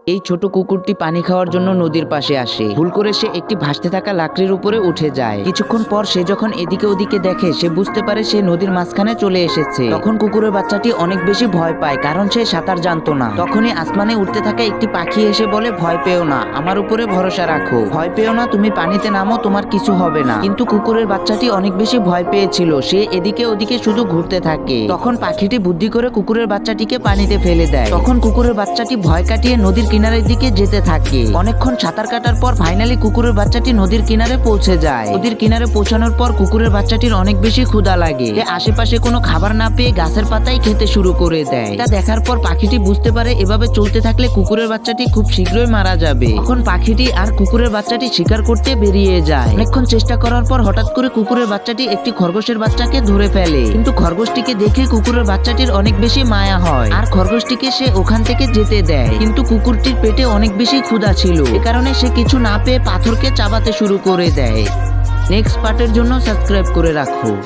এই ছোট কুকুরটি পানি খাওয়ার জন্য নদীর পাশে আসে। ভুল করে সে একটি ভাসতে থাকা লাকড়ির উপরে উঠে যায়। কিছুক্ষণ পর সে যখন এদিকে ওদিকে দেখে সে বুঝতে পারে সে নদীর মাঝখানে চলে এসেছে। তখন কুকুরের বাচ্চাটি অনেক বেশি ভয় পায়, কারণ সে সাঁতার জানতো না। তখনই আসমানে উঠতে থাকা একটি পাখি এসে বলে, ভয় পেও না, আমার উপরে ভরসা রাখো, ভয় পেও না, তুমি পানিতে নামো, তোমার কিছু হবে না। কিন্তু কুকুরের বাচ্চাটি অনেক বেশি ভয় পেয়েছিল, সে এদিকে ওদিকে শুধু ঘুরতে থাকে। তখন পাখিটি বুদ্ধি করে কুকুরের বাচ্চাটিকে পানিতে ফেলে দেয়। তখন কুকুরের বাচ্চাটি ভয় কাটিয়ে নদীর কিনারের দিকে যেতে থাকে। অনেকক্ষণ সাঁতার কাটার পর ফাইনালি কুকুরের বাচ্চাটি নদীর কিনারে পৌঁছে যায়। নদীর কিনারে পৌঁছানোর পর কুকুরের বাচ্চাটির অনেক বেশি ক্ষুধা লাগে। সে আশেপাশে কোনো খাবার না পেয়ে গাছের পাতাই খেতে শুরু করে দেয়। এটা দেখার পর পাখিটি বুঝতে পারে এভাবে চলতে থাকলে কুকুরের বাচ্চাটি খুব শীঘ্রই মারা যাবে। তখন পাখিটি আর কুকুরের বাচ্চাটি শিকার করতে বেরিয়ে যায়। অনেকক্ষণ চেষ্টা করার পর হঠাৎ করে কুকুরের বাচ্চাটি একটি খরগোশের বাচ্চাকে ধরে ফেলে। কিন্তু খরগোশটিকে দেখে কুকুরের বাচ্চাটির অনেক বেশি মায়া হয় আর খরগোশটিকে সে ওখান থেকে যেতে দেয়। কিন্তু কুকুরটির পেটে অনেক বেশি ক্ষুধা ছিল, এ কারণে সে কিছু না পেয়ে পাথরকে চাবাতে শুরু করে দেয়। নেক্সট পার্টের জন্য সাবস্ক্রাইব করে রাখো।